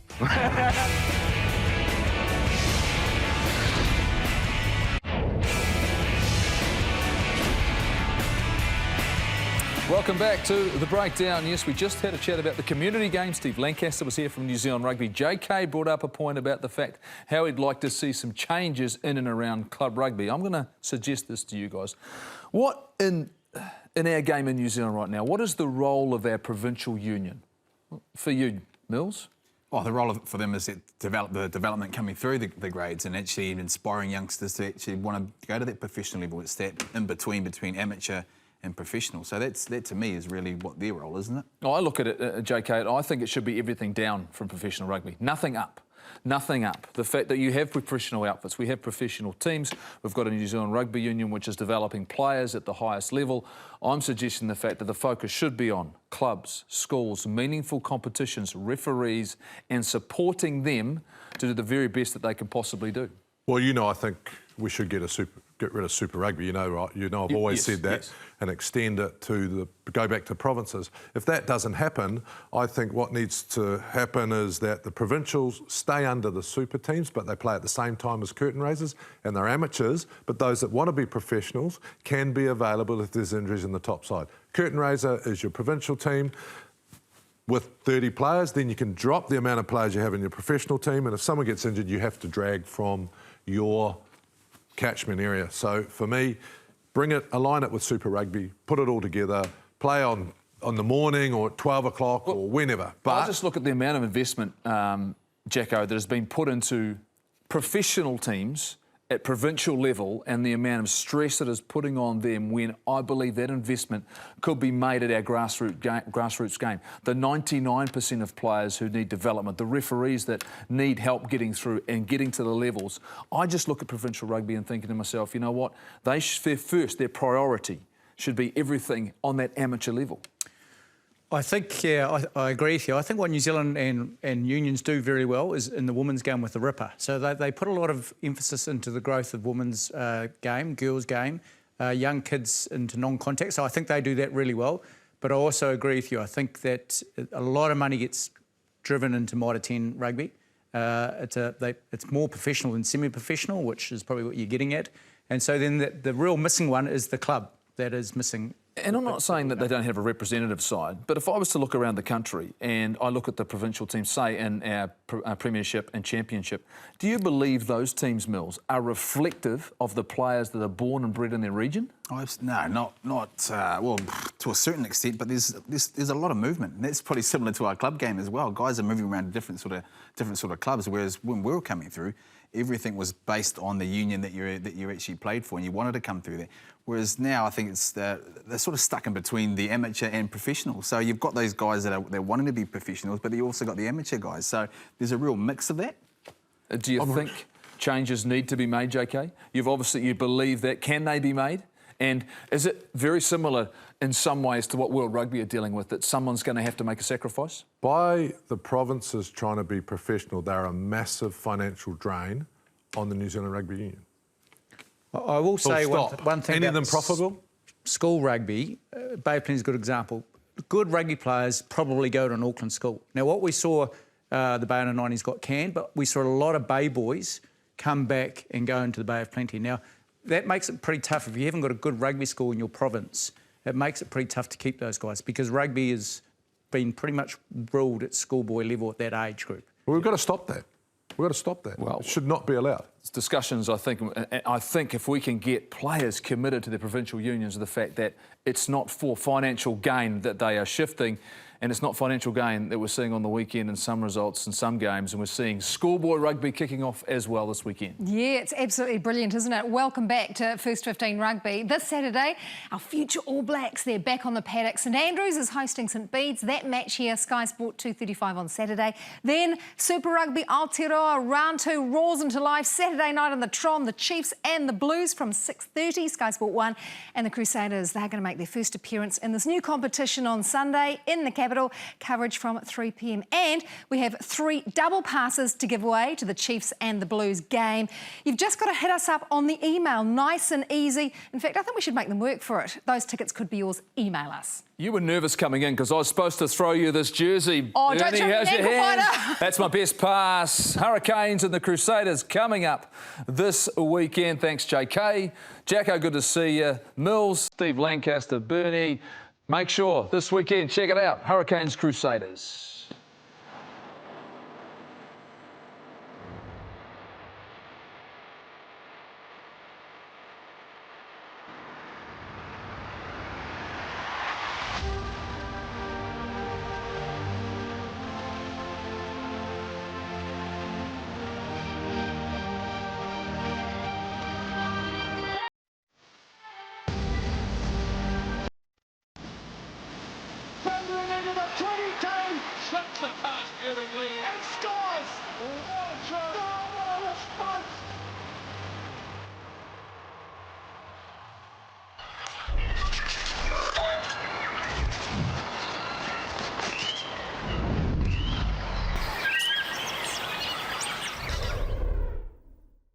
Welcome back to The Breakdown. Yes, we just had a chat about the community game. Steve Lancaster was here from New Zealand Rugby. JK brought up a point about the fact how he'd like to see some changes in and around club rugby. I'm going to suggest this to you guys. What in our game in New Zealand right now, what is the role of our provincial union? For you, Mills? Oh, the role for them is to develop the development coming through the grades and actually inspiring youngsters to actually want to go to that professional level. It's that in between amateur and professional. So that to me is really what their role, isn't it? Oh, I look at it, JK, I think it should be everything down from professional rugby. Nothing up. Nothing up. The fact that you have professional outfits, we have professional teams, we've got a New Zealand Rugby Union which is developing players at the highest level. I'm suggesting the fact that the focus should be on clubs, schools, meaningful competitions, referees and supporting them to do the very best that they can possibly do. Well, you know, I think we should get rid of Super Rugby, you know, right? You know, I've always said that, and extend it to go back to provinces. If that doesn't happen, I think what needs to happen is that the provincials stay under the super teams, but they play at the same time as curtain raisers, and they're amateurs, but those that want to be professionals can be available if there's injuries in the top side. Curtain raiser is your provincial team with 30 players, then you can drop the amount of players you have in your professional team, and if someone gets injured, you have to drag from your catchment area. So for me, align it with Super Rugby, put it all together, play on the morning or at 12 o'clock or whenever. But I just look at the amount of investment, Jacko, that has been put into professional teams at provincial level and the amount of stress that is putting on them when I believe that investment could be made at our grassroots game. The 99% of players who need development, the referees that need help getting through and getting to the levels. I just look at provincial rugby and thinking to myself, you know what? Their priority should be everything on that amateur level. I think, yeah, I agree with you. I think what New Zealand and unions do very well is in the women's game with the Ripper. So they put a lot of emphasis into the growth of women's game, girls' game, young kids into non-contact. So I think they do that really well. But I also agree with you. I think that a lot of money gets driven into Mitre 10 rugby. It's more professional than semi-professional, which is probably what you're getting at. And so then the real missing one is the club that is missing. And I'm not saying that they don't have a representative side, but if I was to look around the country and I look at the provincial teams, say in our premiership and championship, do you believe those teams, Mills, are reflective of the players that are born and bred in their region? No, not well, to a certain extent, but there's a lot of movement, and that's probably similar to our club game as well. Guys are moving around different sort of clubs, whereas when we were coming through, everything was based on the union that you actually played for, and you wanted to come through there. Whereas now, I think they're sort of stuck in between the amateur and professional. So you've got those guys they're wanting to be professionals, but you also got the amateur guys. So there's a real mix of that. Do you think changes need to be made, JK? You believe that. Can they be made? And is it very similar in some ways to what World Rugby are dealing with, that someone's going to have to make a sacrifice? By the provinces trying to be professional, they're a massive financial drain on the New Zealand Rugby Union. I will say one thing. Any of them profitable? School rugby, Bay of Plenty is a good example. Good rugby players probably go to an Auckland school. Now, what we saw, the Bay under 90s got canned, but we saw a lot of Bay boys come back and go into the Bay of Plenty. Now, that makes it pretty tough. If you haven't got a good rugby school in your province, it makes it pretty tough to keep those guys, because rugby has been pretty much ruled at schoolboy level at that age group. Well, we've got to stop that. We've got to stop that. Well, it should not be allowed. It's discussions, I think if we can get players committed to their provincial unions, of the fact that it's not for financial gain that they are shifting, and it's not financial gain that we're seeing on the weekend in some results in some games, and we're seeing schoolboy rugby kicking off as well this weekend. Yeah, it's absolutely brilliant, isn't it? Welcome back to First 15 Rugby. This Saturday, our future All Blacks, they're back on the paddock. St Andrews is hosting St Bede's. That match here, Sky Sport 2:35 on Saturday. Then Super Rugby Aotearoa, round 2, roars into life Saturday night on the Tron, the Chiefs and the Blues from 6:30, Sky Sport 1. And the Crusaders, they're going to make their first appearance in this new competition on Sunday in the capital. Coverage from 3 p.m. And we have 3 double passes to give away to the Chiefs and the Blues game. You've just got to hit us up on the email, nice and easy. In fact, I think we should make them work for it. Those tickets could be yours. Email us. You were nervous coming in because I was supposed to throw you this jersey. Oh, don't Bernie, show me how's your ankle hand? biter. That's my best pass. Hurricanes and the Crusaders coming up this weekend. Thanks, JK. Jacko, good to see you. Mills, Steve Lancaster, Bernie. Make sure this weekend, check it out, Hurricanes Crusaders.